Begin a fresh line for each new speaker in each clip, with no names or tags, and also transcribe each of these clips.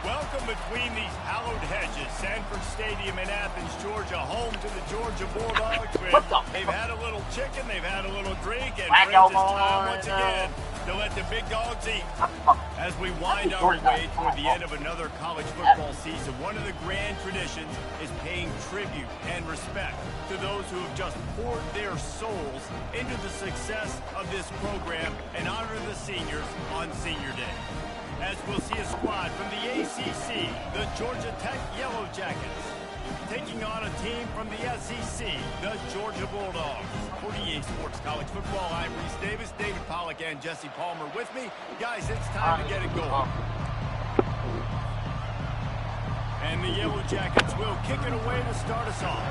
Welcome between these hallowed hedges. Sanford Stadium in Athens, Georgia, home to the Georgia Bulldogs. They've had a little chicken, they've had a little drink, and friends, it's time once again to let the big dogs eat. As we wind our way toward the end of another college football season, one of the grand traditions is paying tribute and respect to those who have just poured their souls into the success of this program and honor the seniors on Senior Day. As we'll see a squad from the ACC, the Georgia Tech Yellow Jackets, taking on a team from the SEC, the Georgia Bulldogs. For EA Sports College Football, I'm Reese Davis, David Pollack, and Jesse Palmer with me. Guys, it's time to get it going. And the Yellow Jackets will kick it away to start us off.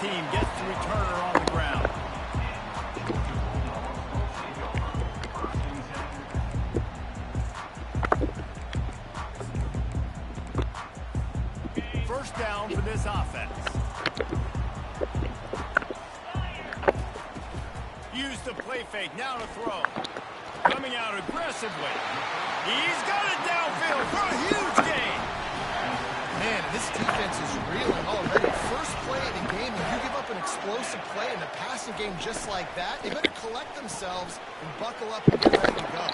Team gets the returner on the ground. First down for this offense. Use the play fake, now to throw. Coming out aggressively. He's got it downfield for a huge gain.
Man, this defense is reeling already. First play of the game, and you give up an explosive play in the passing game just like that, they better collect themselves and buckle up and get ready to go.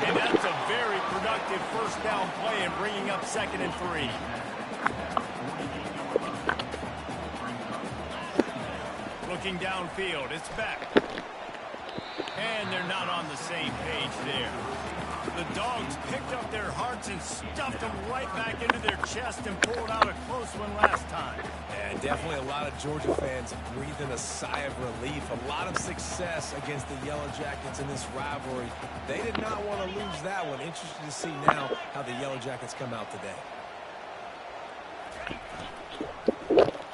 And that's a very productive first down play and bringing up 2nd and 3. Looking downfield, it's back. And they're not on the same page there. The Dogs picked up their hearts and stuffed them right back into their chest and pulled out a close one last time.
And definitely a lot of Georgia fans breathing a sigh of relief. A lot of success against the Yellow Jackets in this rivalry. They did not want to lose that one. Interested to see now how the Yellow Jackets come out today.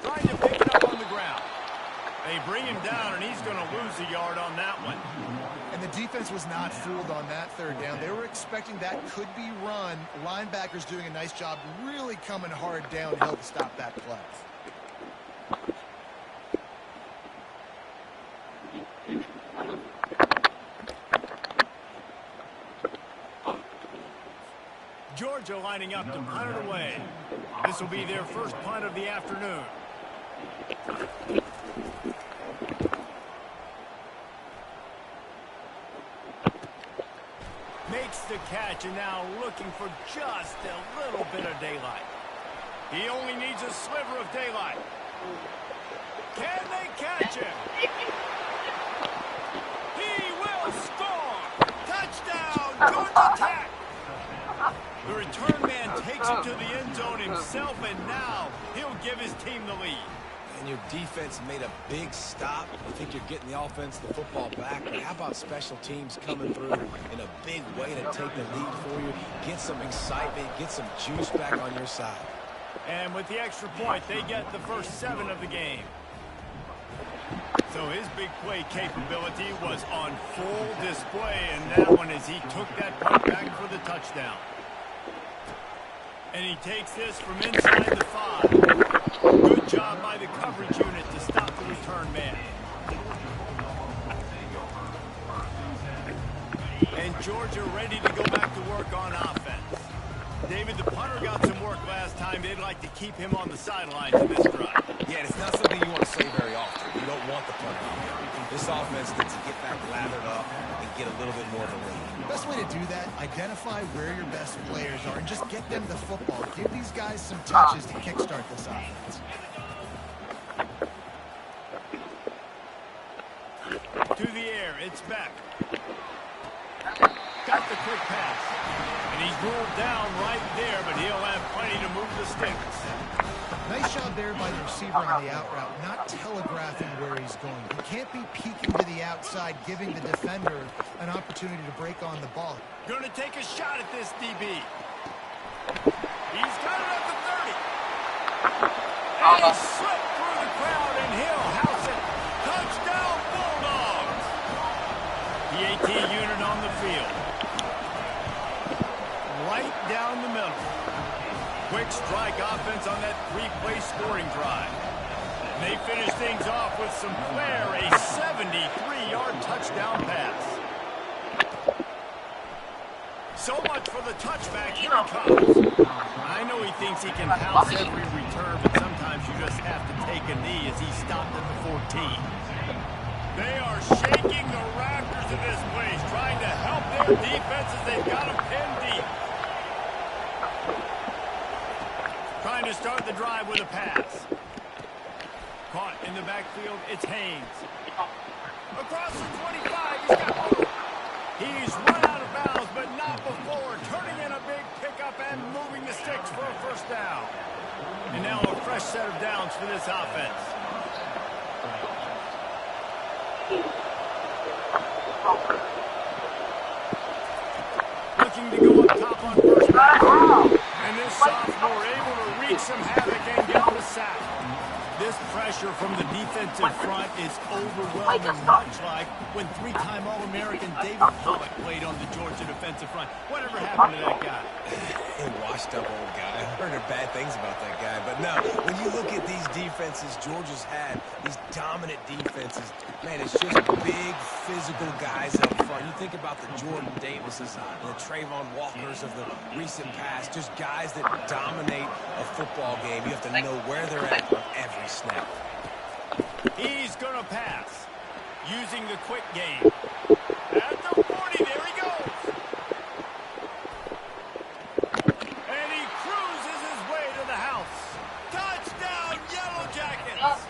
Trying to pick it up on the ground. They bring him down, and he's going to lose a yard on that one.
And the defense was not fooled on that third down. They were expecting that could be run. Linebackers doing a nice job really coming hard downhill to stop that play.
Georgia lining up to punt it away. This will be their first punt of the afternoon. Makes the catch, and now looking for just a little bit of daylight. He only needs a sliver of daylight. Can they catch him? He will score! Touchdown, Georgia Tech! The return man takes him to the end zone himself, and now he'll give his team the lead.
And your defense made a big stop. I think you're getting the offense, the football back. But how about special teams coming through in a big way to take the lead for you? Get some excitement, get some juice back on your side.
And with the extra point, they get the first 7 of the game. So his big play capability was on full display, and that one as he took that punt back for the touchdown. And he takes this from inside the 5. Good job by the coverage unit to stop the return man. And Georgia ready to go back to work on offense. David, the punter got some work last time. They'd like to keep him on the sidelines in this drive.
Yeah, it's not something you want to say very often. You don't want the punter. This offense needs to get back lathered up, get a little bit more of a lead.
The best way to do that, identify where your best players are and just get them the football. Give these guys some touches to kickstart this offense.
To the air, it's back. Got the quick pass. And he's rolled down right there, but he'll have plenty to move the sticks.
Nice job there by the receiver on the out route, not telegraphing where he's going. He can't be peeking to the outside, giving the defender an opportunity to break on the ball.
Going to take a shot at this DB. He's got it up to 30. And he slipped through the crowd, and he'll house it. Touchdown, Bulldogs. The AT unit on the field. Right down the middle. Quick strike offense on that three-play scoring drive. And they finish things off with some flair, a 73-yard touchdown pass. So much for the touchback. Here he comes. I know he thinks he can pounce every return, but sometimes you just have to take a knee as he stopped at the 14. They are shaking the rafters of this place, trying to help their defenses. They've got them pinned deep. Trying to start the drive with a pass. Caught in the backfield, it's Haynes. Across the 25, he's got room. He's run out of bounds, but not before. Turning in a big pickup and moving the sticks for a first down. And now a fresh set of downs for this offense. Looking to go up top on first down. And this sophomore able to wreak some havoc and get the sack. This pressure from the defensive front is overwhelming, much like when three-time All-American David Pollock played on the Georgia defensive front. Whatever happened to that guy?
A washed-up old guy. I've heard bad things about that guy. But no, when you look at these defenses Georgia's had, these dominant defenses, man, it's just big, physical guys up front. You think about the Jordan Davises and the Trayvon Walkers of the recent past, just guys that dominate a football game. You have to know where they're at on every snap.
He's going to pass using the quick game. At the 40, there he goes. And he cruises his way to the house. Touchdown, Yellow Jackets.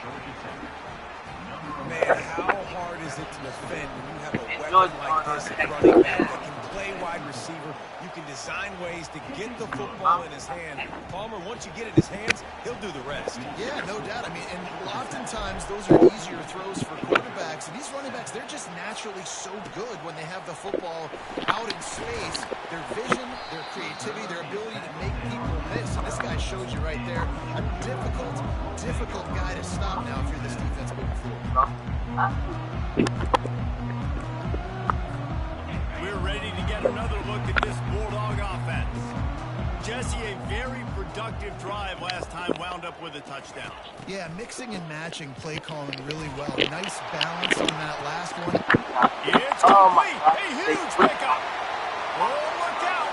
Man, how hard is it to defend when you have a weapon like this at running back that can play wide receiver? You can design ways to get the football in his hand. Palmer, once you get it in his hands, he'll do the rest.
Yeah, no doubt. I mean, and oftentimes those are easier throws for quarterbacks. And these running backs, they're just naturally so good when they have the football out in space. Their vision, their creativity, their ability to make people miss. And this guy showed you right there. A difficult guy to stop now if you're this defense moving forward.
We're ready to get another look at this Bulldog offense. Jesse, a very productive drive last time, wound up with a touchdown.
Yeah, mixing and matching play calling really well. Nice balance on that last one.
It's complete. A huge pickup. Oh, look out.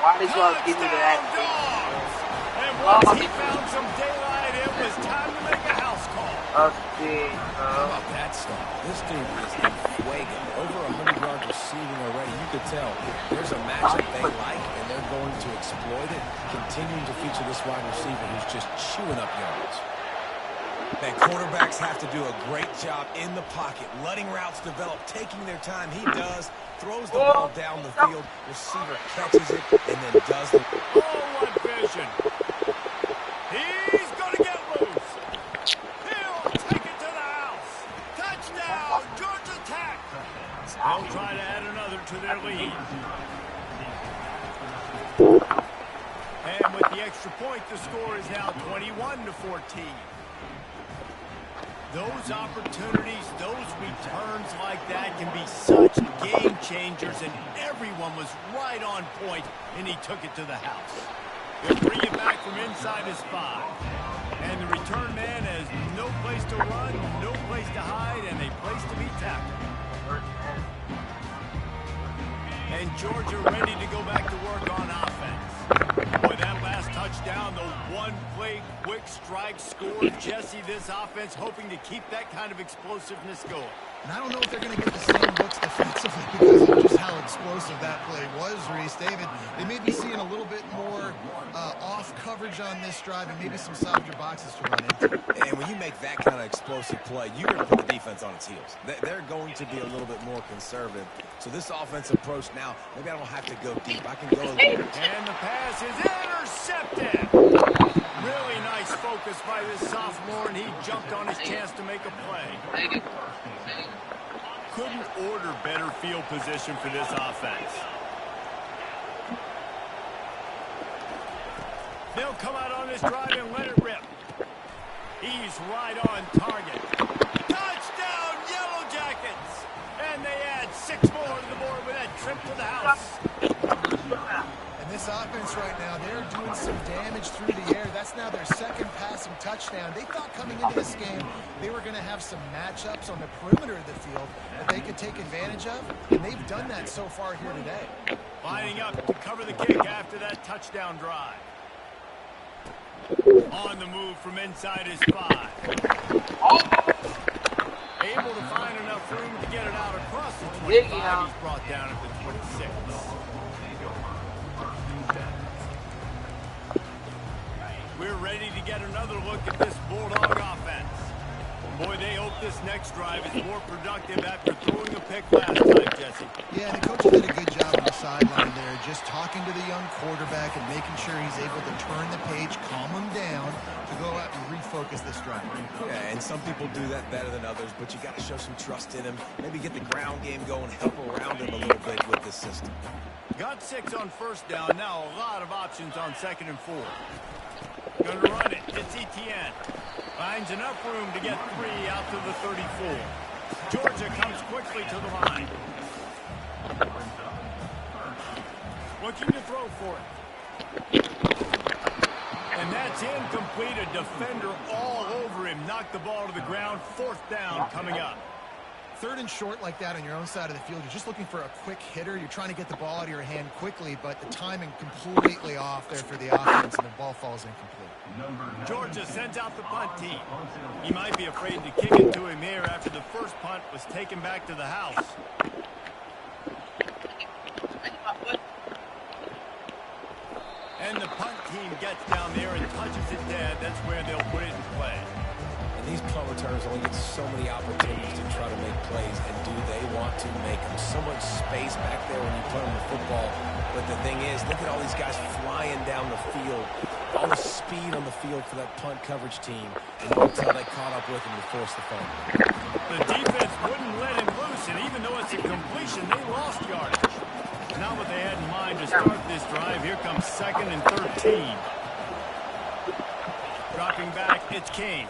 Why did you give me that?
Dogs. And once he found some daylight, it was time to make a house call.
How about that stuff? This dude is inflating. Over 100 yards receiving already. You could tell there's a matchup they like, and they're going to exploit it, continuing to feature this wide receiver who's just chewing up yards. Man, quarterbacks have to do a great job in the pocket, letting routes develop, taking their time. He does, throws the ball down the field, receiver catches it, and then does the...
Oh, what vision. He's going to get loose. He'll take it to the house. Touchdown, Georgia Tech. They'll try to add another to their lead. And with the extra point, the score is now 21-14. Those opportunities, those returns like that can be such game changers, and everyone was right on point, and he took it to the house. He'll bring it back from inside his 5. And the return man has no place to run, no place to hide, and a place to be tackled. And Georgia ready to go back to work on offense. Boy, that last touchdown, the one-play quick strike scored. Jesse, this offense hoping to keep that kind of explosiveness going.
And I don't know if they're going to get the same looks defensively space. David, they may be seeing a little bit more off coverage on this drive and maybe some softer boxes to run into.
And when you make that kind of explosive play, you're going to put the defense on its heels. They're going to be a little bit more conservative. So this offensive approach now, maybe I don't have to go deep. I can go.
And the pass is intercepted. Really nice focus by this sophomore, and he jumped on his chance to make a play. Couldn't order better field position for this offense. They'll come out on this drive and let it rip. He's right on target. Touchdown, Yellow Jackets! And they add 6 more to the board with that trip to the house.
And this offense right now, they're doing some damage through the air. That's now their second passing touchdown. They thought coming into this game they were going to have some matchups on the perimeter of the field that they could take advantage of, and they've done that so far here today.
Lining up to cover the kick after that touchdown drive. On the move from inside his 5. Able to find enough room to get it out across the 25. He's brought down at the 26. We're ready to get another look at this Bulldog offense. Boy, they hope this next drive is more productive after throwing a pick last time, Jesse.
Yeah, the coaches did a good job on the sideline there, just talking to the young quarterback and making sure he's able to turn the page, calm him down, to go out and refocus this drive.
Yeah, and some people do that better than others, but you got to show some trust in him. Maybe get the ground game going, help around him a little bit with this system.
Got 6 on first down. Now a lot of options on 2nd and 4. Going to run it. It's Etienne. Finds enough room to get 3 out to the 34. Georgia comes quickly to the line. Looking to throw for it. And that's incomplete. A defender all over him. Knocked the ball to the ground. 4th down coming up.
3rd and short like that on your own side of the field. You're just looking for a quick hitter. You're trying to get the ball out of your hand quickly, but the timing completely off there for the offense, and the ball falls incomplete.
Georgia sends out the punt team. He might be afraid to kick it to him here after the first punt was taken back to the house. And the punt team gets down there and touches it dead. That's where they'll put it in play.
And these punt returners only get so many opportunities to try to make plays, and do they want to make them? So much space back there when you play on the football. But the thing is, look at all these guys flying down the field. All the speed on the field for that punt coverage team. And until they caught up with him to force the fumble.
The defense wouldn't let him loose, and even though it's a completion, they lost yardage. Not what they had in mind to start this drive. Here comes 2nd and 13. Dropping back, it's Kane.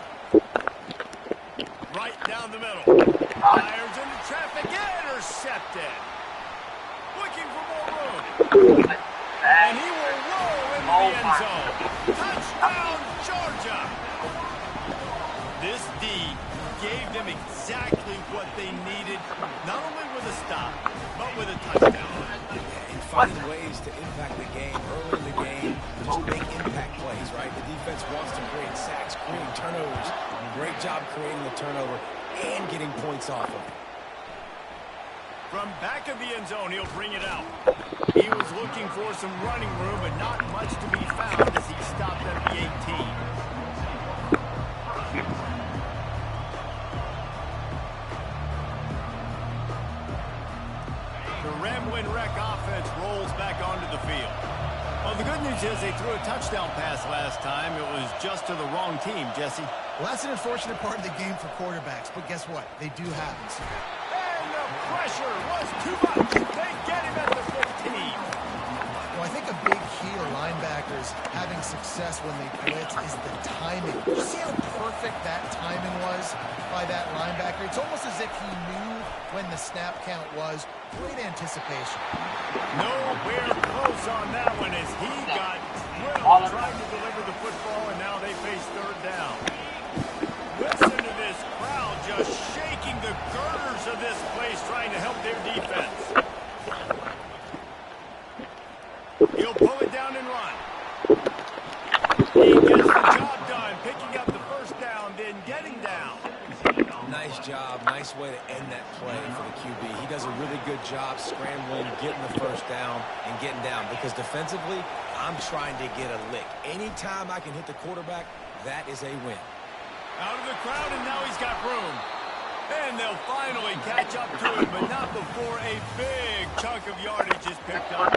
Right down the middle. Fires into traffic. Intercepted. Looking for more room. And he will roll into the end zone. Touchdown, Georgia. This D gave them exactly what they needed, not only with a stop, but with a touchdown.
And finding ways to impact the game early in the game, just make impact plays, right? The defense wants to create sacks, creating turnovers. Great job creating the turnover and getting points off of it.
From back of the end zone, he'll bring it out. He was looking for some running room, but not much to be found as he stopped at the 18. The Ramblin' Wreck offense rolls back onto the field. Well, the good news is they threw a touchdown pass last time. It was just to the wrong team, Jesse.
Well, that's an unfortunate part of the game for quarterbacks, but guess what? They do happen.
And the pressure was too much. They get him at the 15.
Well, I think a big key to linebackers having success when they blitz is the timing. Did you see how perfect that timing was by that linebacker? It's almost as if he knew when the snap count was. Great anticipation.
Nowhere close on that one as he got drilled trying to deliver the football, and now they face 3rd down. Listen to this crowd just shaking the girders of this place trying to help their defense. He'll pull it down and run. He gets the job done, picking up the 1st down, then getting down.
Nice job. Nice way to end that play for the QB. He doesn't does a really good job scrambling, getting the first down, and getting down. Because defensively, I'm trying to get a lick. Anytime I can hit the quarterback, that is a win.
Out of the crowd, and now he's got room. And they'll finally catch up to him, but not before a big chunk of yardage is picked up.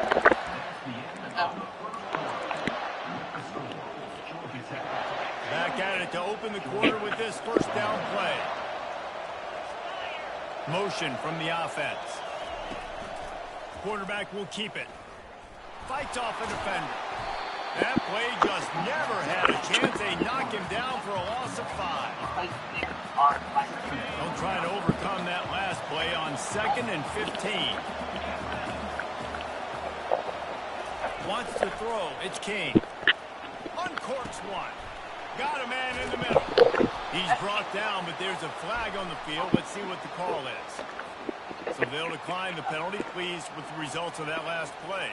Back at it to open the quarter with this first down play. Motion from the offense. Quarterback will keep it. Fights off a defender. That play just never had a chance. They knock him down for a loss of 5. They'll try to overcome that last play on 2nd and 15. Wants to throw. It's King. Uncorks one. Got a man in the middle. He's brought down, but there's a flag on the field. Let's see what the call is. So they'll decline the penalty. Pleased with the results of that last play.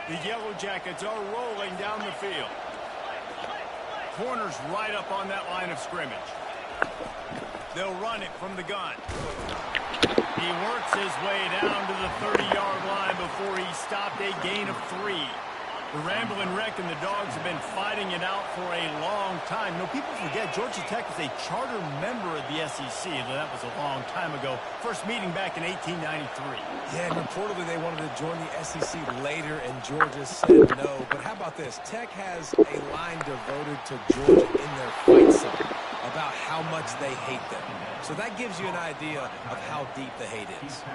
The Yellow Jackets are rolling down the field. Corners right up on that line of scrimmage. They'll run it from the gun. He works his way down to the 30-yard line before he stopped a gain of 3. The Ramblin' Wreck and the Dogs have been fighting it out for a long time. No, people forget Georgia Tech is a charter member of the SEC. That was a long time ago. First meeting back in 1893.
Yeah, and reportedly they wanted to join the SEC later, and Georgia said no. But how about this? Tech has a line devoted to Georgia in their fight song about how much they hate them. So that gives you an idea of how deep the hate is.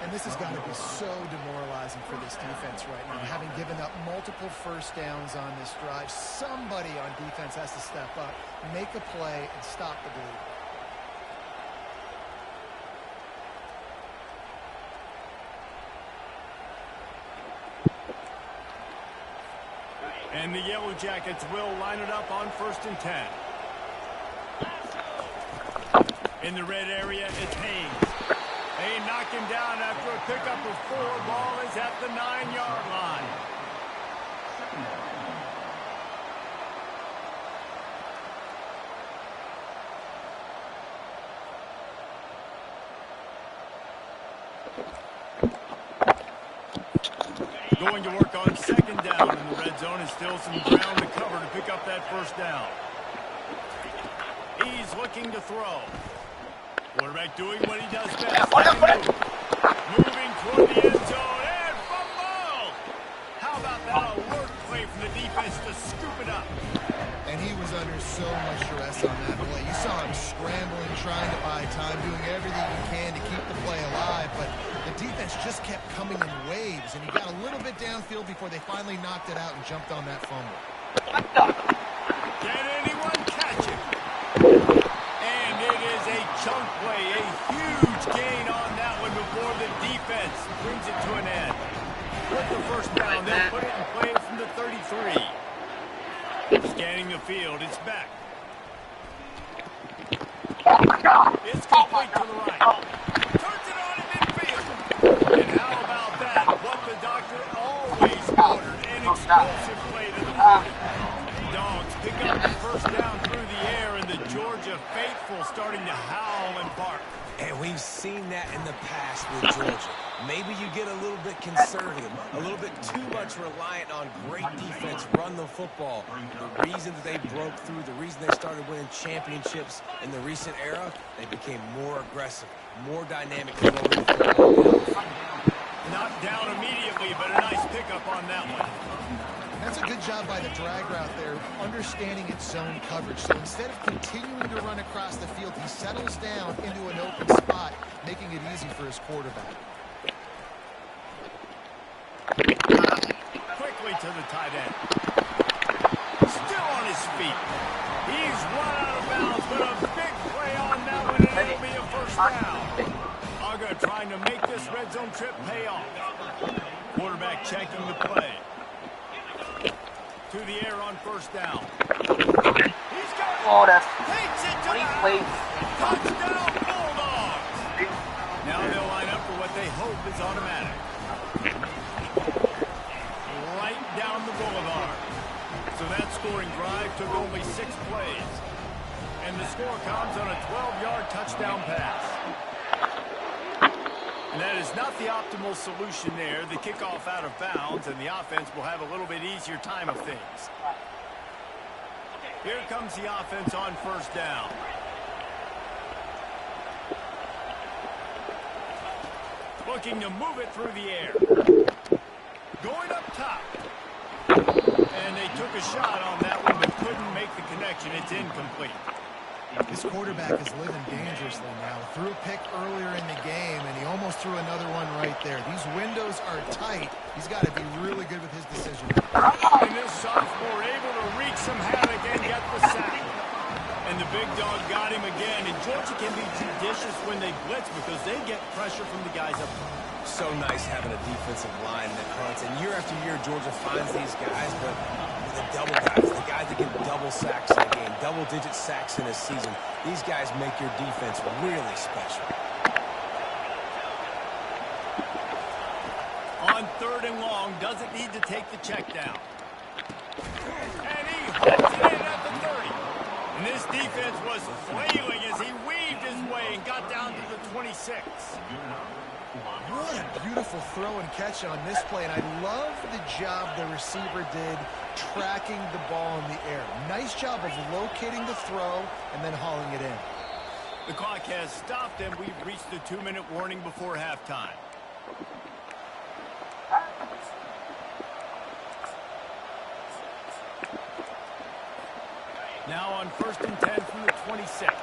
And this has got to be so demoralizing for this defense right now. Having given up multiple first downs on this drive, somebody on defense has to step up, make a play, and stop the bleed.
And the Yellow Jackets will line it up on 1st and 10. In the red area, it's Haynes. They knock him down after a pickup of 4. Ball is at the 9-yard line. Going to work on 2nd down in the red zone, and still some ground to cover to pick up that first down. He's looking to throw. Quarterback doing what he does best. Moving toward the end zone and fumble. How about that alert play from the defense to scoop it up?
And he was under so much stress on that play. You saw him scrambling, trying to buy time, doing everything he can to keep the play alive, but the defense just kept coming in waves, and he got a little bit downfield before they finally knocked it out and jumped on that fumble.
Can anyone catch it? And it is a chunk play, a huge gain on that one before the defense brings it to an end. With the first down, they'll put it in play from the 33. Scanning the field, it's back. It's complete to the right. Turns it on in midfield. And how about that? What the doctor always ordered, an explosive play to the middle. Dogs pick up the first down through the air, and the Georgia faithful starting to howl and bark.
And we've seen that in the past with Georgia. Maybe you get a little bit conservative, a little bit too much reliant on great defense, run the football. The reason that they broke through, the reason they started winning championships in the recent era, they became more aggressive, more dynamic.
Knocked down immediately, but a nice pickup on that one.
That's a good job by the drag route there, understanding its zone coverage. So instead of continuing to run across the field, he settles down into an open spot, making it easy for his quarterback.
Quickly to the tight end. Still on his feet. He's run out of bounds, but a big play on that one, and it'll be a first down. Uga trying to make this red zone trip pay off. Quarterback checking the play. To the air on first down. He's got it. Takes it to the touchdown Bulldogs. Now they'll line up for what they hope is automatic. Right down the boulevard. So that scoring drive took only 6 plays. And the score comes on a 12-yard touchdown pass. And that is not the optimal solution there. The kickoff out of bounds, and the offense will have a little bit easier time of things. Here comes the offense on first down. Looking to move it through the air. Going up top. And they took a shot on that one, but couldn't make the connection. It's incomplete.
This quarterback is living dangerously now. Threw a pick earlier in the game, and he almost threw another one right there. These windows are tight. He's got to be really good with his decision.
And this sophomore able to wreak some havoc and get the sack. And the big dog got him again. And Georgia can be judicious when they blitz because they get pressure from the guys up front.
So nice having a defensive line that hunts. And year after year, Georgia finds these guys, but the double guys, the guys that get double sacks in a game, double-digit sacks in a season, these guys make your defense really special.
On 3rd and long, doesn't need to take the check down. And he holds it in at the 30. And this defense was flailing as he weaved his way and got down to the 26.
What a beautiful throw and catch on this play, and I love the job the receiver did tracking the ball in the air. Nice job of locating the throw and then hauling it in.
The clock has stopped, and we've reached the 2-minute warning before halftime. Now on 1st and 10 from the 26.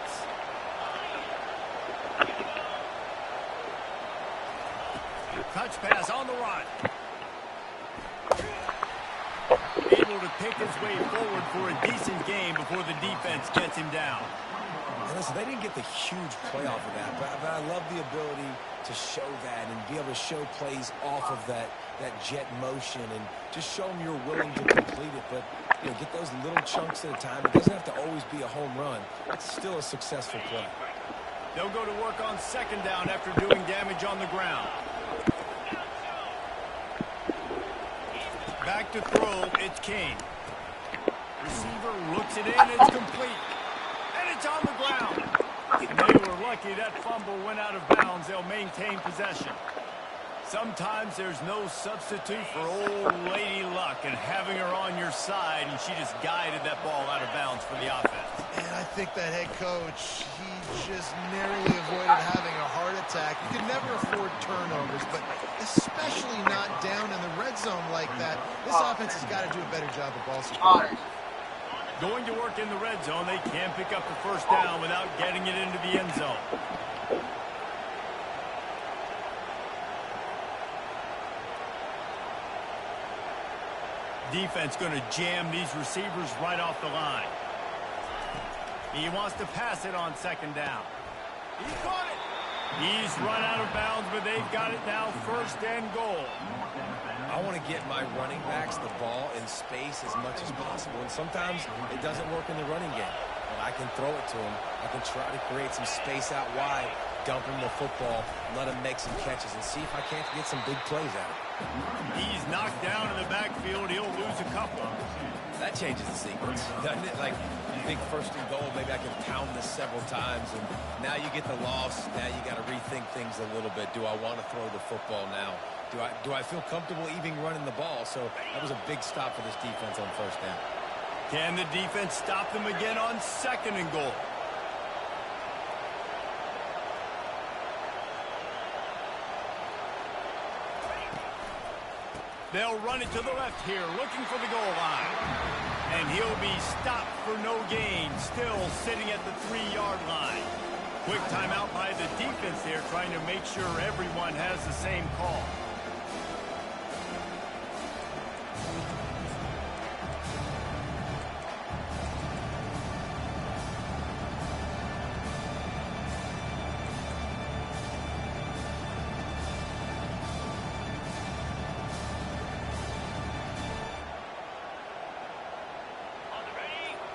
Touch pass on the run. Able to pick his way forward for a decent game before the defense gets him down.
And listen, they didn't get the huge play off of that, but I love the ability to show that and be able to show plays off of that jet motion and just show them you're willing to complete it. But get those little chunks at a time. It doesn't have to always be a home run. It's still a successful play.
They'll go to work on 2nd down after doing damage on the ground. Back to throw, it's Kane. Receiver looks it in, it's complete. And it's on the ground. They were lucky that fumble went out of bounds. They'll maintain possession. Sometimes there's no substitute for old Lady Luck and having her on your side, and she just guided that ball out of bounds for the offense.
And I think that head coach, he just narrowly avoided having a heart attack. You can never afford turnovers, but especially not down in the red zone like that. This offense has got to do a better job of ball security.
Going to work in the red zone, they can pick up the 1st down without getting it into the end zone. Defense going to jam these receivers right off the line. He wants to pass it on 2nd down. He's got it. He's run out of bounds, but they've got it now 1st and goal.
I want to get my running backs the ball in space as much as possible, and sometimes it doesn't work in the running game. But I can throw it to him. I can try to create some space out wide, dump him the football, let him make some catches, and see if I can't get some big plays out of it.
He's knocked down in the backfield. He'll lose a couple.
That changes the sequence, doesn't it? Like, you think 1st and goal, maybe I can pound this several times, and now you get the loss. Now you got to rethink things a little bit. Do I want to throw the football now? Do I feel comfortable even running the ball? So that was a big stop for this defense on 1st down.
Can the defense stop them again on 2nd and goal? They'll run it to the left here, looking for the goal line. And he'll be stopped for no gain, still sitting at the 3-yard line. Quick timeout by the defense there, trying to make sure everyone has the same call.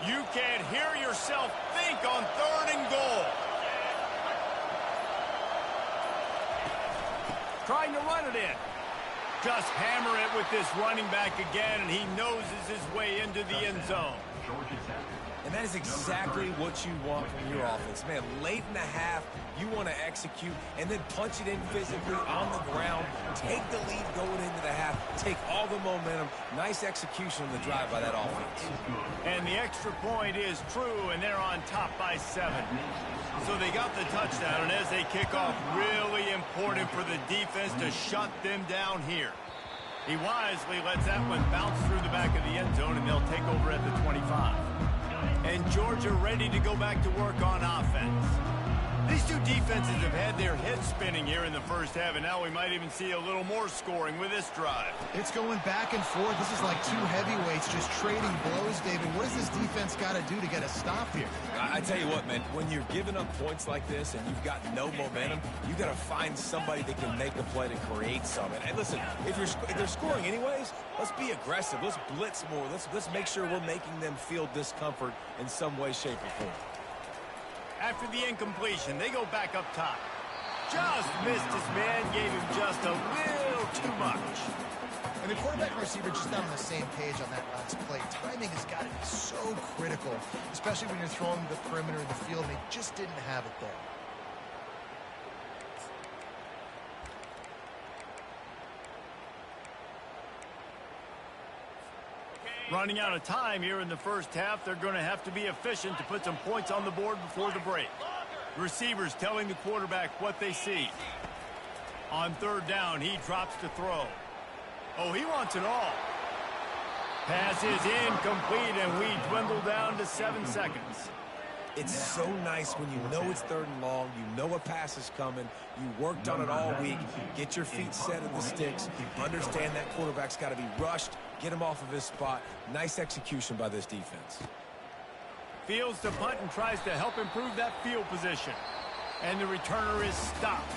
You can hear yourself think on 3rd and goal. Trying to run it in. Just hammer it with this running back again, and he noses his way into the end zone.
And that is exactly what you want from your offense. Man, late in the half, you want to execute and then punch it in physically on the ground. Take the lead going into the half. Take all the momentum. Nice execution on the drive by that offense.
And the extra point is true, and they're on top by 7. So they got the touchdown, and as they kick off, really important for the defense to shut them down here. He wisely lets that one bounce through the back of the end zone, and they'll take over at the 25. And Georgia ready to go back to work on offense. These two defenses have had their heads spinning here in the first half, and now we might even see a little more scoring with this drive.
It's going back and forth. This is like two heavyweights just trading blows, David. What does this defense got to do to get a stop here?
I tell you what, man, when you're giving up points like this and you've got no momentum, you got to find somebody that can make a play to create something. And listen, if they're scoring anyways, let's be aggressive. Let's blitz more. Let's make sure we're making them feel discomfort in some way, shape, or form.
After the incompletion, they go back up top. Just missed his man, gave him just a little too much.
And the quarterback and receiver just not on the same page on that last play. Timing has got to be so critical, especially when you're throwing the perimeter in the field, and they just didn't have it there.
Running out of time here in the first half, they're going to have to be efficient to put some points on the board before the break. Receivers telling the quarterback what they see. On third down, he drops to throw. Oh, he wants it all. Pass is incomplete, and we dwindle down to 7 seconds.
It's so nice when you know it's third and long, you know a pass is coming, you worked on it all week, get your feet set in the sticks, understand that quarterback's got to be rushed, get him off of his spot. Nice execution by this defense.
Fields to punt and tries to help improve that field position. And the returner is stopped.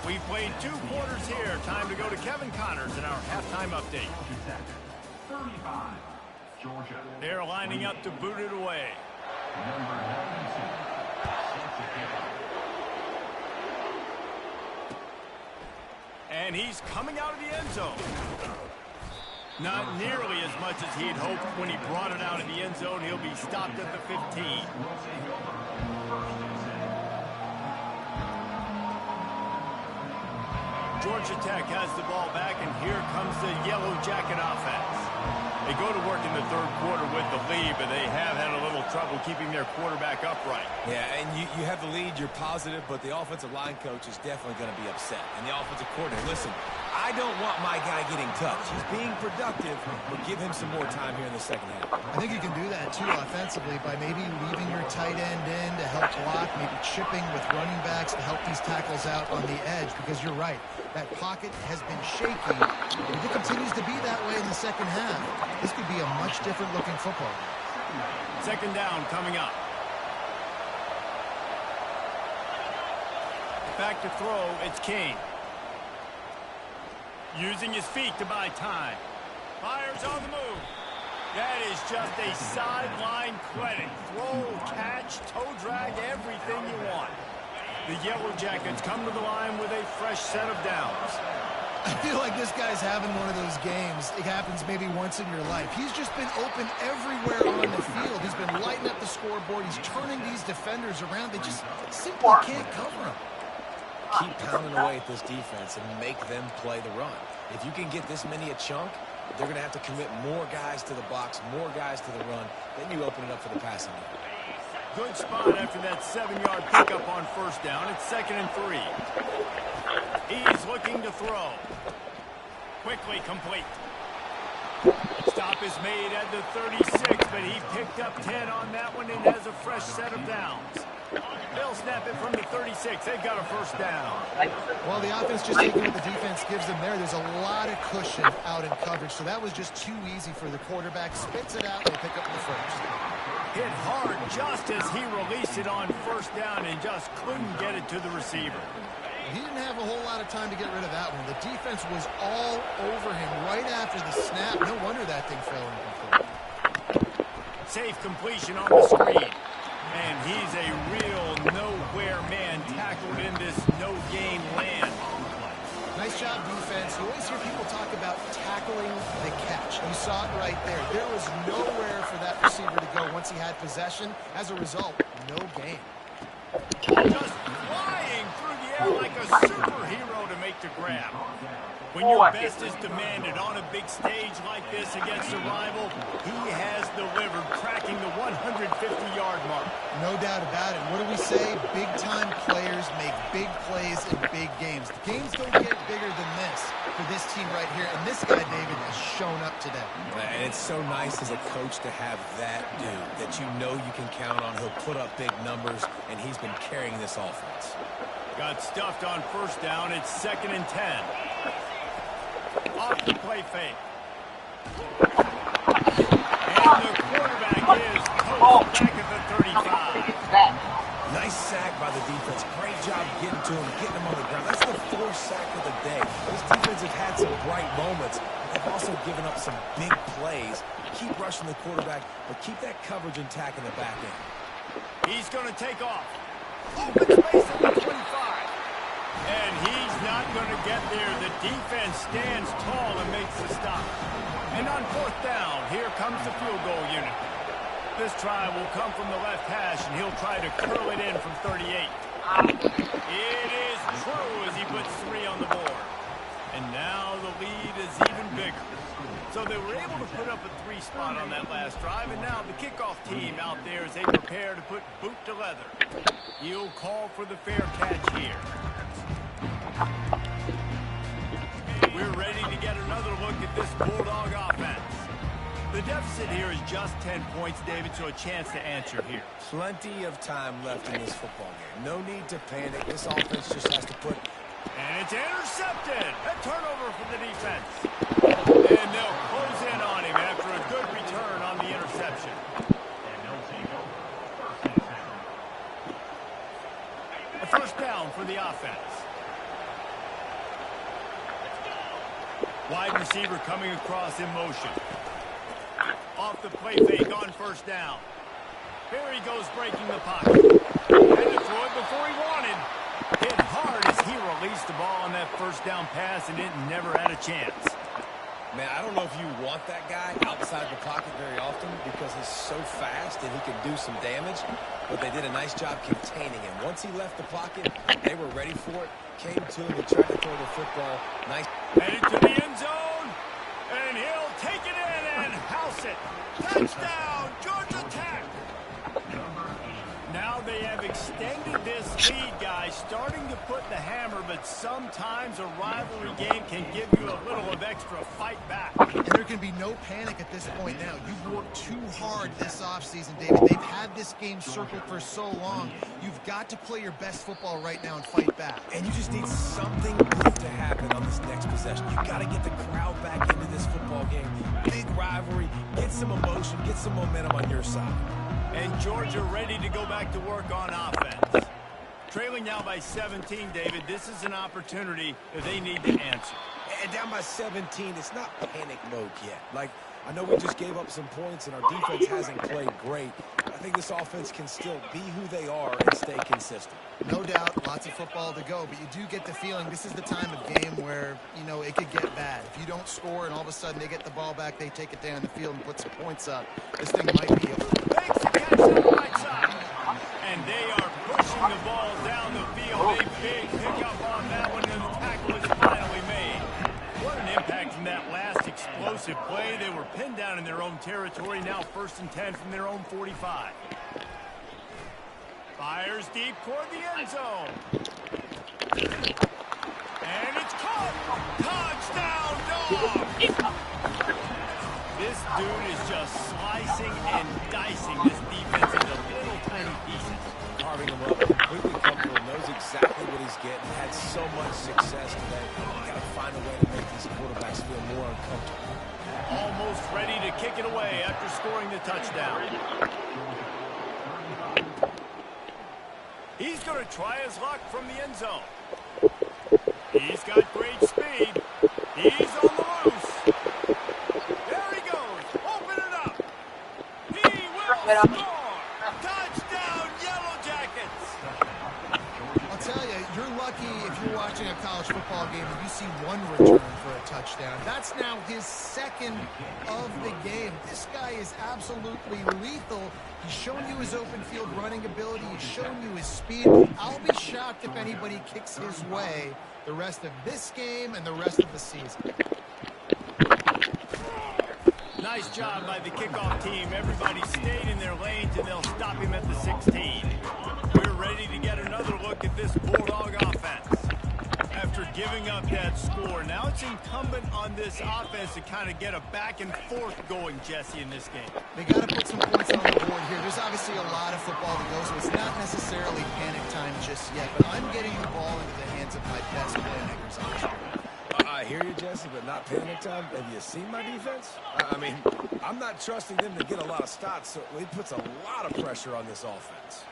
We've played 2 quarters here. Time to go to Kevin Connors in our halftime update.
35, Georgia.
They're lining up to boot it away. And he's coming out of the end zone. Not nearly as much as he'd hoped when he brought it out of the end zone. He'll be stopped at the 15. Georgia Tech has the ball back, and here comes the Yellow Jacket offense. They go to work in the third quarter with the lead, but they have had a little trouble keeping their quarterback upright.
Yeah, and you have the lead, you're positive, but the offensive line coach is definitely going to be upset. And the offensive coordinator, listen, I don't want my guy getting touched. He's being productive, but give him some more time here in the second half.
I think you can do that, too, offensively, by maybe leaving your tight end in to help block, maybe chipping with running backs to help these tackles out on the edge, because you're right. That pocket has been shaky. If it continues to be that way in the second half, this could be a much different looking football.
Second down coming up. Back to throw, it's King. Using his feet to buy time. Fires on the move. That is just a sideline credit. Throw, catch, toe drag, everything you want. The Yellow Jackets come to the line with a fresh set of downs.
I feel like this guy's having one of those games. It happens maybe once in your life. He's just been open everywhere on the field. He's been lighting up the scoreboard. He's turning these defenders around. They just simply can't cover him.
Keep pounding away at this defense and make them play the run. If you can get this many a chunk, they're going to have to commit more guys to the box, more guys to the run. Then you open it up for the passing game.
Good spot after that 7-yard pickup on first down. It's 2nd and 3. He's looking to throw. Quickly complete. Stop is made at the 36, but he picked up 10 on that one and has a fresh set of downs. They'll snap it from the 36. They've got a first down.
Well, the offense just taking what the defense gives them there. There's a lot of cushion out in coverage, so that was just too easy for the quarterback. Spits it out, and they pick up the first.
Hit hard just as he released it on first down and just couldn't get it to the receiver.
He didn't have a whole lot of time to get rid of that one. The defense was all over him right after the snap. No wonder that thing fell incomplete.
Safe completion on the screen. And he's a real nowhere man tackled in this no-game land.
Nice Nice job, defense. You always hear people talk about tackling the catch. You saw it right there. There was nowhere for that receiver to go once he had possession. As a result, no gain.
Just flying through the air like a superhero to make the grab. When your best is demanded on a big stage like this against a rival, he has delivered, cracking the 150-yard mark.
No doubt about it. What do we say? Big-time players make big plays in big games. The games don't get bigger than this for this team right here, and this guy, David, has shown up today.
And it's so nice as a coach to have that dude that you know you can count on. He'll put up big numbers, and he's been carrying this offense.
Got stuffed on first down. It's 2nd and 10. Off the play fake. And the quarterback is coached back at the 35.
Nice sack by the defense. Great job getting to him, getting him on the ground. That's the 4th sack of the day. This defense have had some bright moments. They've also given up some big plays. Keep rushing the quarterback, but keep that coverage intact in the back end.
He's going to take off. Open space at the 25. And he's not going to get there. The defense stands tall and makes the stop. And on 4th down, here comes the field goal unit. This try will come from the left hash, and he'll try to curl it in from 38. It is true as he puts 3 on the board. And now the lead is even bigger. So they were able to put up a 3 spot on that last drive, and now the kickoff team out there as they prepare to put boot to leather. He'll call for the fair catch here. We're ready to get another look at this Bulldog offense. The deficit here is just 10 points, David, so a chance to answer here.
Plenty of time left in this football game. No need to panic. This offense just has to put...
And it's intercepted. A turnover for the defense. And they'll close in on him after a good return on the interception.
And they'll take over 1st and 10.
A first down for the offense. Wide receiver coming across in motion. Off the play fake on 1st down. Here he goes breaking the pocket. Had to throw it before he wanted. Hit hard as he released the ball on that 1st down pass and it never had a chance.
Man, I don't know if you want that guy outside the pocket very often because he's so fast and he can do some damage, but they did a nice job containing him. Once he left the pocket, they were ready for it, came to him and tried to throw the football. Nice.
Headed to the end zone, and he'll take it in and house it. Touchdown, Georgia Tech. Now they have extended this lead, guys, starting to put the hammer, but sometimes a rivalry game can give you a little of extra fight back.
And there can be no panic at this point now. You've worked too hard this offseason, David. They've had this game circled for so long. You've got to play your best football right now and fight back.
And you just need something good to happen on this next possession. You got to get the crowd back into this football game. Big rivalry, get some emotion, get some momentum on your side.
And Georgia ready to go back to work on offense. Trailing now by 17, David. This is an opportunity that they need to answer.
And down by 17, it's not panic mode yet. Like, I know we just gave up some points and our defense hasn't played great. I think this offense can still be who they are and stay consistent.
No doubt, lots of football to go, but you do get the feeling this is the time of game where, you know, it could get bad. If you don't score and all of a sudden they get the ball back, they take it down the field and put some points up, this thing might be over.
Makes the catch on the right side. And they are pushing the ball down the field. A big pickup on that one, and the tackle is finally made. What an impact from that last explosive play. They were pinned down in their own territory. Now 1st and 10 from their own 45. Fires deep toward the end zone. And it's caught. Touchdown, dog. This dude is just slicing and dicing this defense into little tiny pieces.
Carving him up, completely comfortable, knows exactly what he's getting. Had so much success today. You got to find a way to make these quarterbacks feel more uncomfortable.
Almost ready to kick it away after scoring the touchdown. He's going to try his luck from the end zone. He's got great speed. He's on the loose. There he goes. Open it up. He will score. Touchdown, Yellow Jackets.
I'll tell you, you're lucky if you're watching a college football game and you see one return for a touchdown. That's now his second of the game. This guy is absolutely lethal. He's shown you his open field running ability. He's shown you his speed. I'll be shocked if anybody kicks his way the rest of this game and the rest of the season.
Nice job by the kickoff team. Everybody stayed in their lanes, and they'll stop him at the 16. We're ready to get another look at this Bulldog offense. After giving up that score, now it's incumbent on this offense to kind of get a back and forth going, Jesse, in this game.
They got to put some points on the board here. There's obviously a lot of football to go, so it's not necessarily panic time just yet, but I'm getting the ball into the hands of my best playmakers on the screen.
I hear you, Jesse, but not panic time. Have you seen my defense? I mean, I'm not trusting them to get a lot of stops, so it puts a lot of pressure on this offense.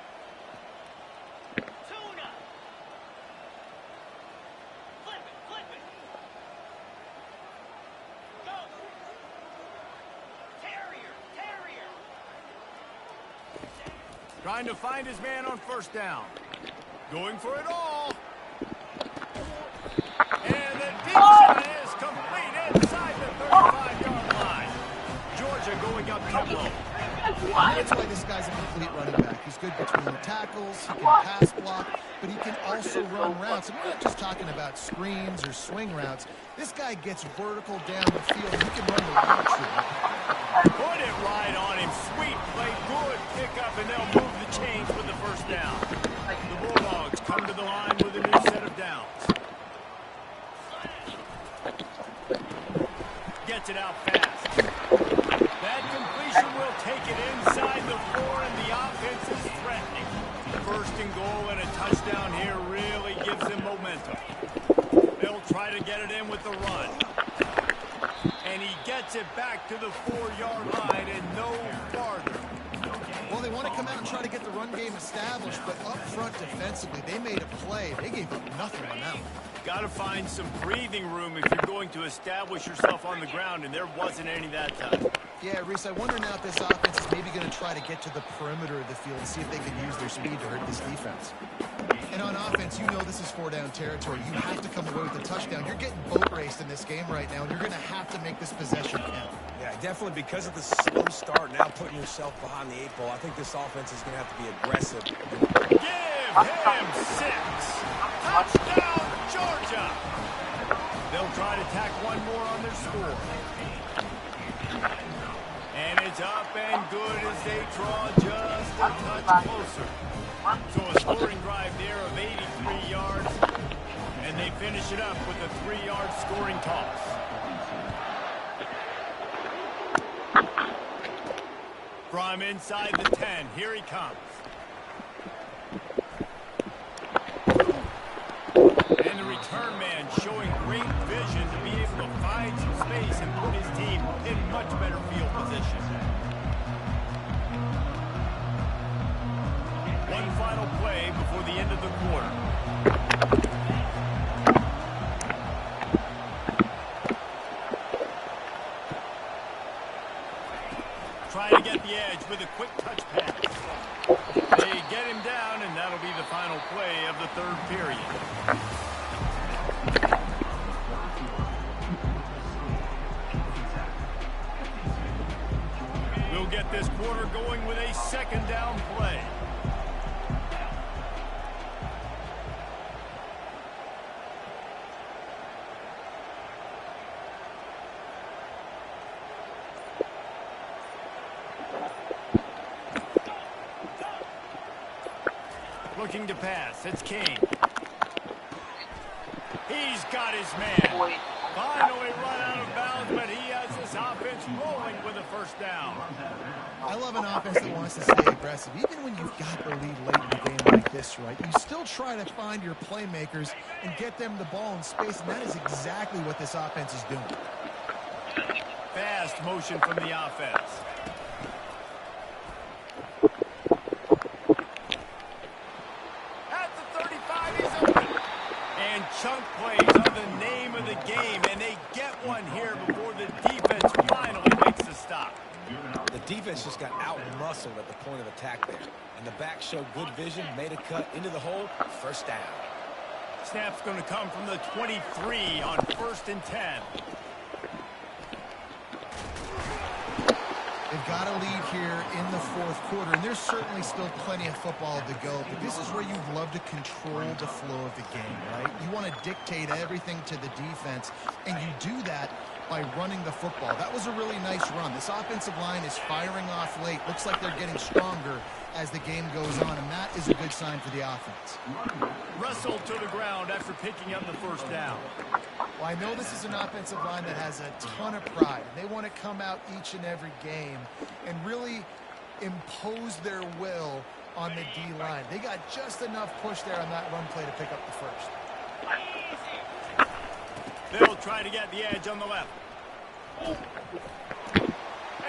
Trying to find his man on first down. Going for it all. And the deep shot is complete inside the 35-yard line. Georgia going up tempo.
That's why this guy's a complete running back. He's good between the tackles, he can pass block, but he can also run routes. And we're not just talking about screens or swing routes. This guy gets vertical down the field. He can run the route tree.
Put it right on him. Sweet play, good pickup, and they'll move the chains with the first down. The Bulldogs come to the line with a new set of downs. Gets it out fast. That completion will take it inside the 4, and the offense is threatening. First and goal and a touchdown here really gives them momentum. They'll try to get it in with the run. And he gets it back to the 4-yard line and no farther.
Well, they want to come out and try to get the run game established, but up front defensively, they made a play. They gave up nothing on that one.
Got to find some breathing room if you're going to establish yourself on the ground, and there wasn't any that time.
Yeah, Reese, I wonder now if this offense is maybe going to try to get to the perimeter of the field and see if they can use their speed to hurt this defense. And on offense, you know this is 4-down territory. You have to come away with a touchdown. You're getting boat raced in this game right now, and you're going to have to make this possession count.
Yeah, definitely because of the slow start, now putting yourself behind the 8 ball, I think this offense is going to have to be aggressive.
Give him 6. Touchdown, Georgia. They'll try to tack one more on their score. And it's up and good as they draw just a touch closer. So a scoring drive there of 83 yards, and they finish it up with a 3-yard scoring toss. From inside the 10, here he comes. And the return man showing great vision to be able to find some space and put his team in much better field position. One final play before the end of the quarter. Try to get the edge with a quick touch pass. They get him down, and that'll be the final play of the third period. We'll get this quarter going with a second down play. Looking to pass. It's King. He's got his man. Finally run out of bounds, but he has this offense rolling with a first down.
I love an offense that wants to stay aggressive. Even when you've got the lead late in the game like this, right, you still try to find your playmakers and get them the ball in space, and that is exactly what this offense is doing.
Fast motion from the offense. At the 35, he's open. And chunk plays are the name of the game, and they get one here before the defense finally makes the stop.
The defense just got out-muscled at the point of attack there. And the back showed good vision, made a cut into the hole, first down.
Snap's going to come from the 23 on 1st and 10.
They've got a lead here in the fourth quarter, and there's certainly still plenty of football to go, but this is where you'd love to control the flow of the game, right? You want to dictate everything to the defense, and you do that by running the football. That was a really nice run. This offensive line is firing off late. Looks like they're getting stronger as the game goes on, and that is a good sign for the offense.
Wrestled to the ground after picking up the first down.
Well, I know this is an offensive line that has a ton of pride. They want to come out each and every game and really impose their will on the D-line. They got just enough push there on that run play to pick up the first.
They'll try to get the edge on the left. And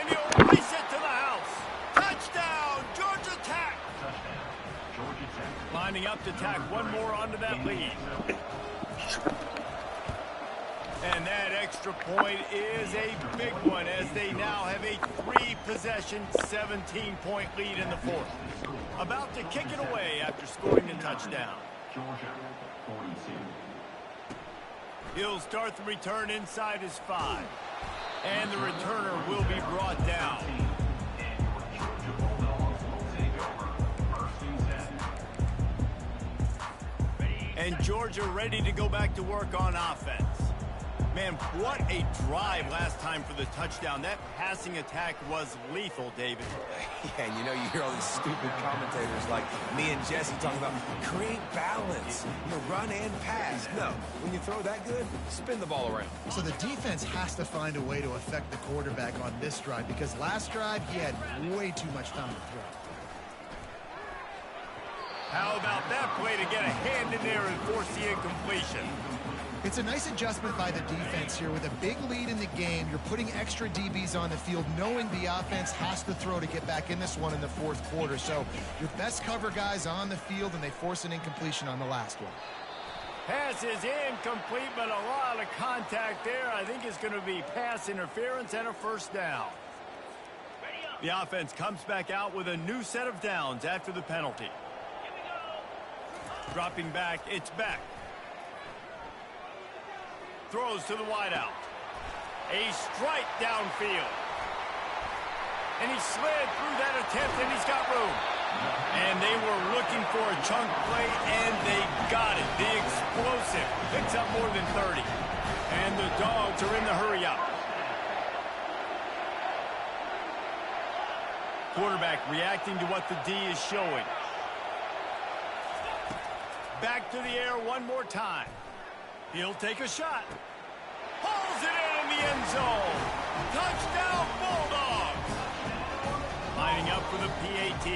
he'll race it to the house. Touchdown, Georgia Tech. Lining up to tack one more onto that lead. And that extra point is a big one as they now have a 3-possession, 17-point lead in the fourth. About to kick it away after scoring a touchdown.
Georgia, 42.
He'll start the return inside his 5. And the returner will be brought down. And Georgia ready to go back to work on offense. Man, what a drive last time for the touchdown. That passing attack was lethal, David.
Yeah, and you know, you hear all these stupid commentators like me and Jesse talking about create balance, run and pass. No, when you throw that good, spin the ball around.
So the defense has to find a way to affect the quarterback on this drive because last drive he had way too much time to throw.
How about that play to get a hand in there and force the incompletion?
It's a nice adjustment by the defense here. With a big lead in the game, you're putting extra DBs on the field, knowing the offense has to throw to get back in this one in the fourth quarter. So your best cover guys on the field, and they force an incompletion on the last one.
Pass is incomplete, but a lot of contact there. I think it's going to be pass interference and a first down. The offense comes back out with a new set of downs after the penalty. Dropping back, it's back. Throws to the wideout. A strike downfield. And he slid through that attempt, and he's got room. And they were looking for a chunk play, and they got it. The explosive picks up more than 30. And the Dogs are in the hurry-up. Quarterback reacting to what the D is showing. Back to the air one more time. He'll take a shot. Pulls it in the end zone. Touchdown, Bulldogs. Lining up for the PAT.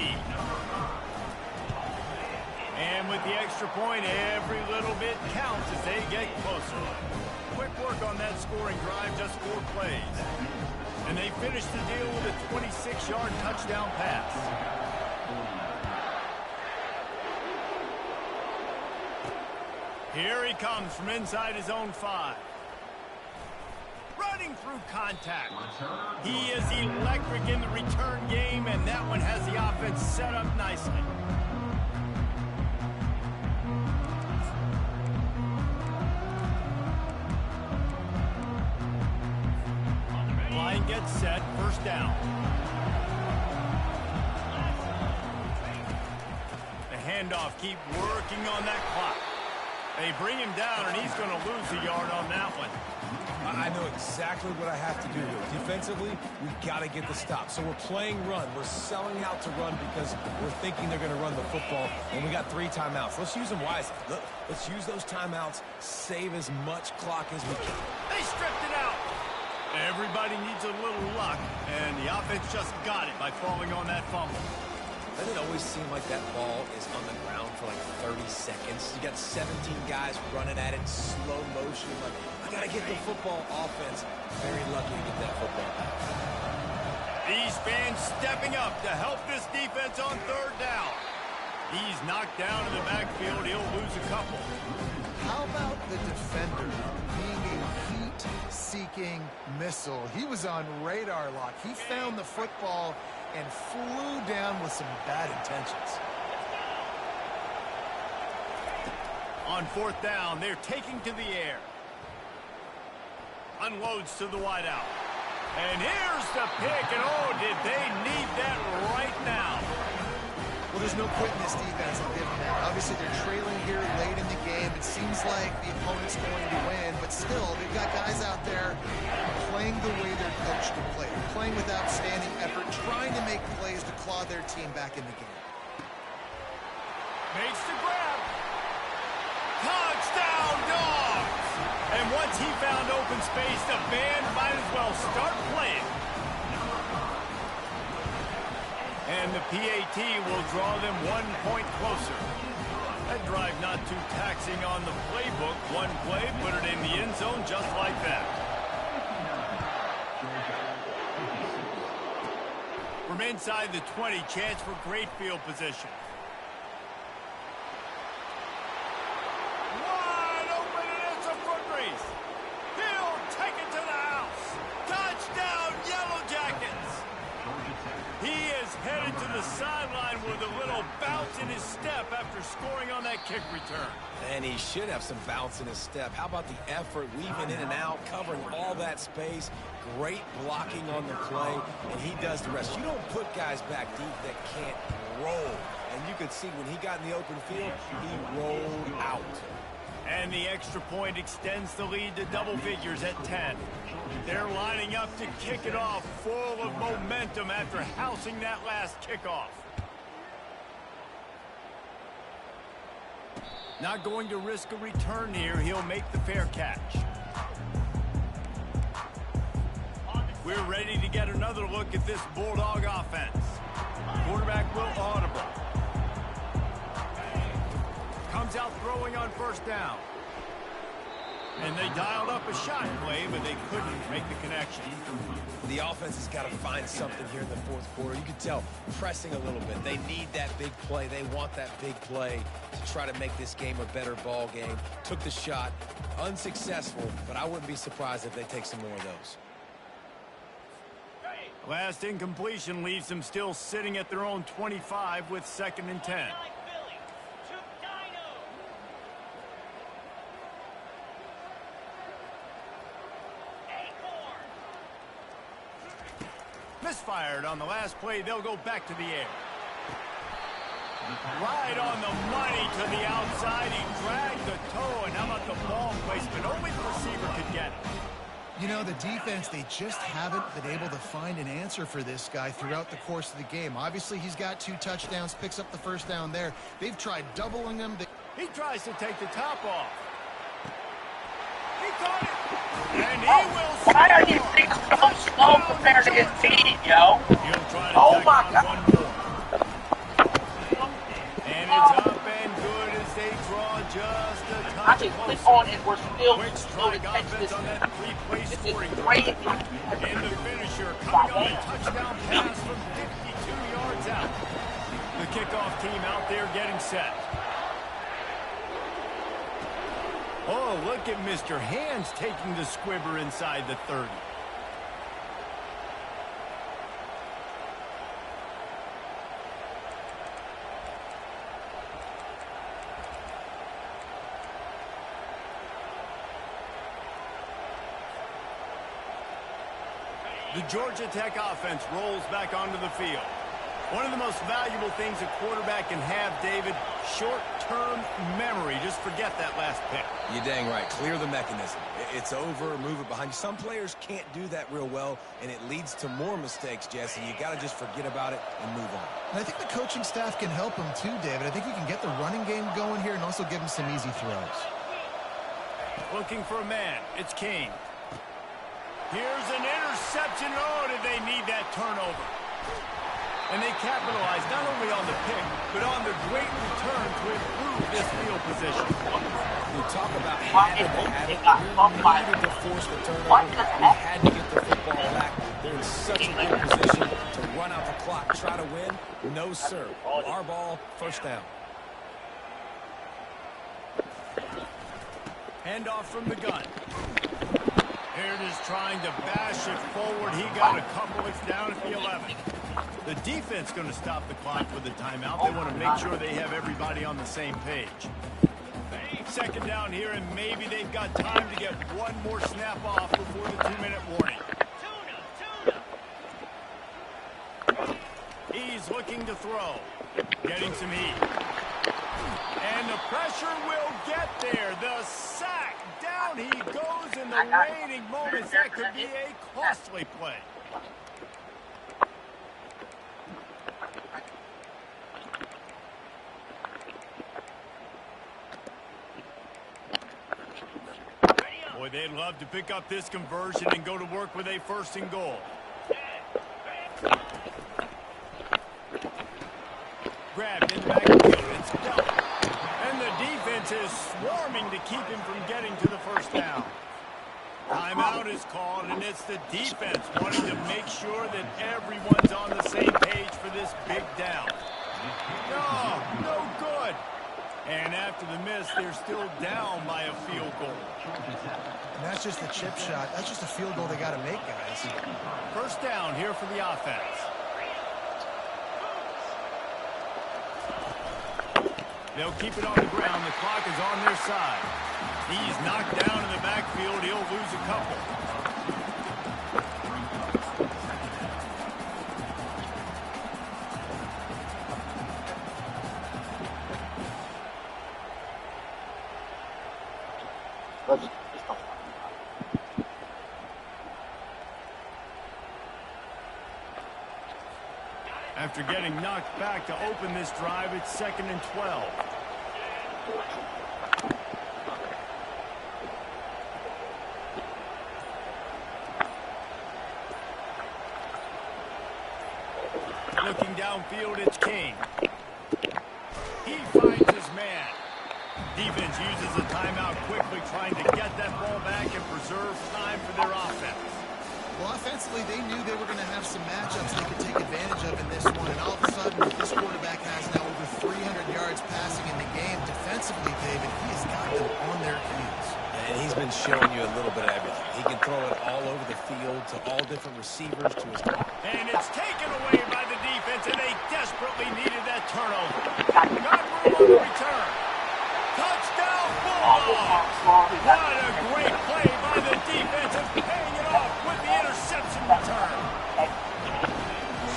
And with the extra point, every little bit counts as they get closer. Quick work on that scoring drive, just 4 plays. And they finish the deal with a 26-yard touchdown pass. Here he comes from inside his own 5. Running through contact. He is electric in the return game, and that one has the offense set up nicely. Line gets set, first down. The handoff, keep working on that clock. They bring him down, and he's going to lose a yard on that one.
I know exactly what I have to do here. Defensively, we've got to get the stop. So we're playing run. We're selling out to run because we're thinking they're going to run the football, and we got 3 timeouts. Let's use them wisely. Look, let's use those timeouts, save as much clock as we can.
They stripped it out. Everybody needs a little luck, and the offense just got it by falling on that fumble.
Doesn't it always seem like that ball is on the ground for like 30 seconds? You got 17 guys running at it in slow motion. Like, I got to get the football offense. Very lucky to get that football back.
These fans stepping up to help this defense on 3rd down. He's knocked down in the backfield. He'll lose a couple.
How about the defender being a heat-seeking missile? He was on radar lock. He found the football and flew down with some bad intentions.
On fourth down, they're taking to the air. Unloads to the wideout. And here's the pick, and oh, did they need that right now.
Well, there's no quitting this defense, I'll give them that. Obviously, they're trailing here late in the game. It seems like the opponent's going to win, but still, they've got guys out there playing the way they're coached to play, playing with outstanding effort, trying to make plays to claw their team back in the game.
Makes the grab. Touchdown, Dogs! And once he found open space, the band might as well start playing. And the PAT will draw them 1 point closer. That drive not too taxing on the playbook. One play, put it in the end zone just like that. From inside the 20, chance for great field position. Wide open, and it's a foot race. He'll take it to the house. Touchdown, Yellow Jackets. He is headed to the sideline with a little bounce in his step after scoring on that kick return.
And he should have some bounce in his step. How about the effort, weaving in and out, covering all that space, great blocking on the play, and he does the rest. You don't put guys back deep that can't roll. And you could see when he got in the open field, he rolled out.
And the extra point extends the lead to double figures at 10. They're lining up to kick it off, full of momentum after housing that last kickoff. Not going to risk a return here. He'll make the fair catch. We're ready to get another look at this Bulldog offense. Quarterback will audible. Comes out throwing on first down. And they dialed up a shot play, but they couldn't make the connection.
The offense has got to find something here in the fourth quarter. You can tell pressing a little bit. They need that big play. They want that big play to try to make this game a better ball game. Took the shot, unsuccessful, but I wouldn't be surprised if they take some more of those.
Last incompletion leaves them still sitting at their own 25 with 2nd and 10. Misfired on the last play. They'll go back to the air. Right on the money to the outside. He dragged the toe, and how about the ball placement? Only the receiver could get it.
You know, the defense, they just haven't been able to find an answer for this guy throughout the course of the game. Obviously, he's got 2 touchdowns, picks up the first down there. They've tried doubling him.
He tries to take the top off. He caught it. And he will score.
Why are these things so slow compared to his team, yo?
He'll try to
Oh
take
my
on
God.
one more. And it's up and good as they draw just a
I
touch
just click
closer.
on it. We're still
Quick
to
strike
catch
offense
this.
on that 3-play
This
scoring
is
drive.
crazy.
And the finisher coming on a touchdown pass from 52 yards out. The kickoff team out there getting set. Oh, look at Mr. Hands taking the squibber inside the 30. The Georgia Tech offense rolls back onto the field. One of the most valuable things a quarterback can have, David, short-term memory. Just forget that last pick.
You're dang right. Clear the mechanism. It's over, move it behind you. Some players can't do that real well, and it leads to more mistakes, Jesse. You got to just forget about it and move on.
And I think the coaching staff can help him too, David. I think we can get the running game going here and also give him some easy throws.
Looking for a man. It's Kane. Here's an interception. Oh, did they need that turnover? And they capitalized not only on the pick, but on the great return to improve this field position.
You talk about having to have it. You needed to force the turnover. You had to get the football back. They're in such a good position to run out the clock, try to win. No, sir. Our ball, first down.
Handoff from the gun. Here it is trying to bash it forward. He got a couple. It's down at the 11. The defense going to stop the clock with the timeout. They want to make sure they have everybody on the same page. Second down here, and maybe they've got time to get one more snap off before the 2-minute warning. He's looking to throw. Getting some heat. And the pressure will get there. The sack. Down he goes in the waning moments. That could be a costly play. Boy, they'd love to pick up this conversion and go to work with a 1st and goal. Grabbed in the backfield. It's done. And the defense is swarming to keep him from getting to the 1st down. Timeout is called, and it's the defense wanting to make sure that everyone's on the same page for this big down. No good. And after the miss, they're still down by a field goal.
And that's just a chip shot. That's just a field goal they got to make, guys.
1st down here for the offense. They'll keep it on the ground. The clock is on their side. He's knocked down in the backfield. He'll lose a couple. After getting knocked back to open this drive, it's 2nd and 12. Looking downfield, it's King. He finds his man. Defense uses a timeout quickly, trying to get that ball back and preserve time for their offense.
Well, offensively, they knew they were going to have some matchups they could take advantage of in this one. And all of a sudden, this quarterback has now over 300 yards passing in the game. Defensively, David, he has got them on their heels.
And he's been showing you a little bit of everything. He can throw it all over the field to all different receivers to his...
And it's taken away by the defense, and they desperately needed that turnover. Got room on the return. Touchdown, Bulldogs! What a great play by the defense, and paying it off with the interception return.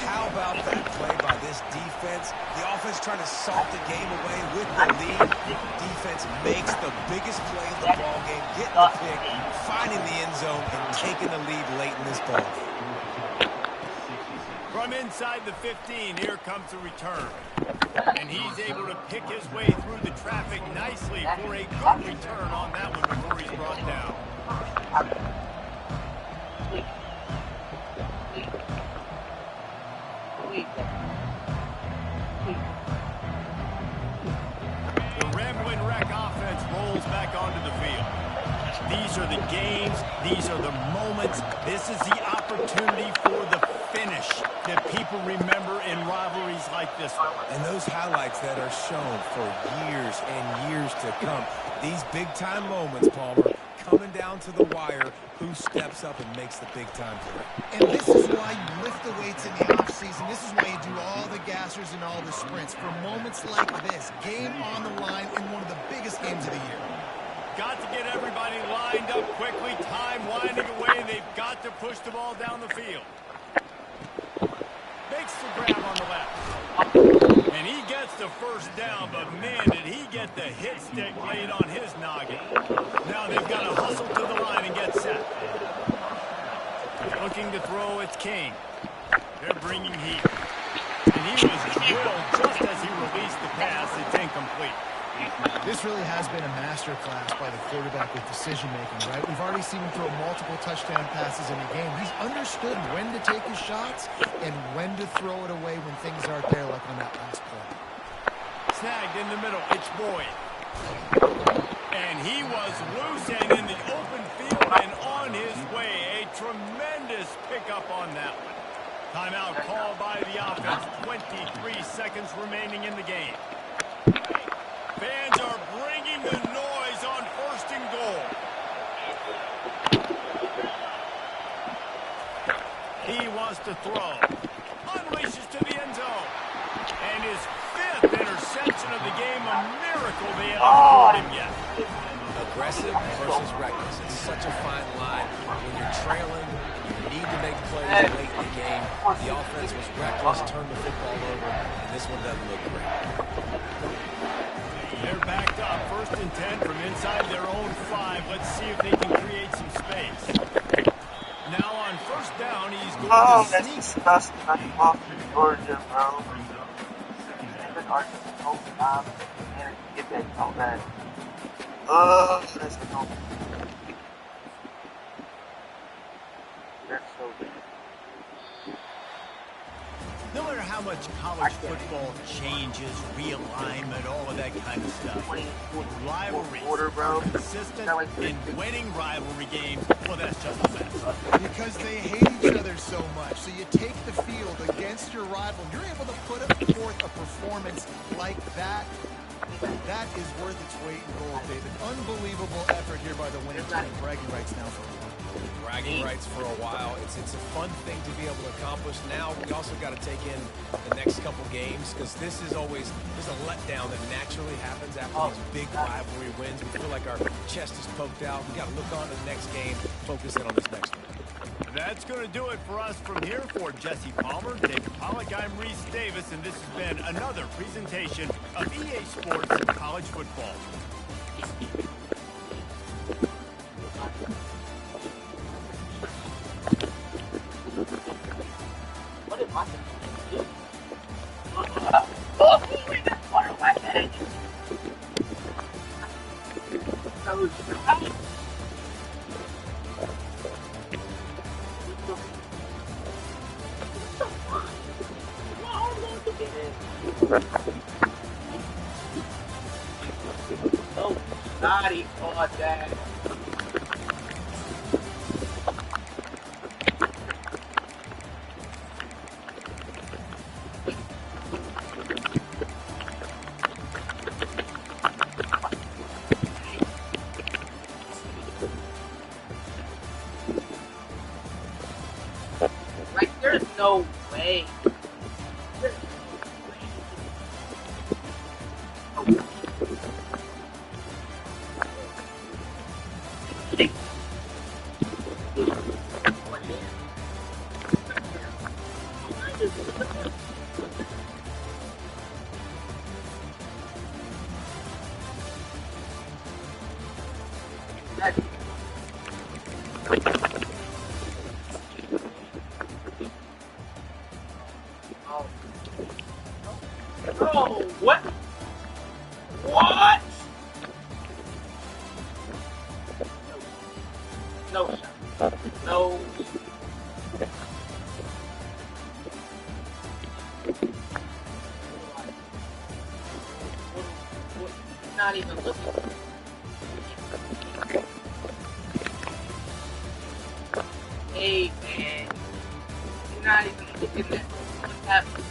How about that play by this defense? The offense trying to salt the game away with the lead. Defense makes the biggest play of the ball game, getting the pick, finding the end zone, and taking the lead late in this ball game.
From inside the 15, here comes the return. And he's able to pick his way through the traffic nicely for a good return on that one before he's brought down. The Rambling Wreck offense rolls back onto the field. These are the games. These are the moments. This is the opportunity for the finish that people remember in rivalries like this one.
And those highlights that are shown for years and years to come. These big-time moments, Palmer, coming down to the wire, who steps up and makes the big-time play.
And this is why you lift the weights in the offseason. This is why you do all the gassers and all the sprints. For moments like this, game on the line in one of the biggest games of the year.
Got to get everybody lined up quickly. Time winding away. They've got to push the ball down the field. Makes the grab on the left. And he gets the 1st down, but man, did he get the hit stick laid on his noggin. Now they've got to hustle to the line and get set. Looking to throw, it's King. They're bringing heat. And he was drilled just as he released the pass. It's incomplete.
This really has been a masterclass by the quarterback with decision-making, right? We've already seen him throw multiple touchdown passes in the game. He's understood when to take his shots and when to throw it away when things aren't there, like on that last play.
Snagged in the middle. It's Boyd. And he was loose and in the open field and on his way. A tremendous pickup on that one. Timeout called by the offense. 23 seconds remaining in the game. Fans are bringing the noise on 1st and goal. He wants to throw. Unleashes to the end zone. And his 5th interception of the game. A miracle they haven't scored him yet.
aggressive versus reckless. It's such a fine line. When you're trailing, you need to make plays late in the game. The offense was reckless, turned the football over, and this one doesn't look great.
They're backed up, 1st and 10 from inside their own 5. Let's see if they can create some space. Now on 1st down, he's going to
that's
sneak.
disgusting. I love Georgia, bro. Even Arkansas, man, get that all that. That's no. They're so good.
No matter how much college football changes, realignment, all of that kind of stuff, rivalries are consistent in winning rivalry games. Well, that's just a mess.
Because they hate each other so much. So you take the field against your rival, and you're able to put forth a performance like that. That is worth its weight in gold, David. Unbelievable effort here by the winning team. Bragging rights now for a while.
Bragging rights for a while. It's a fun thing to be able to accomplish. Now we also got to take in the next couple games because this is always there's a letdown that naturally happens after these big rivalry wins. We feel like our chest is poked out. We got to look on to the next game, focus in on this next one.
That's going to do it for us from here. For Jesse Palmer, David Pollack, I'm Reese Davis, and this has been another presentation of EA Sports College Football.
What is my oh, we got water on my head. Oh, naughty for that. Like, there's no way. Oh, what? What? No shot. No. Not even looking. Hey, man. You're not even looking at what's happening.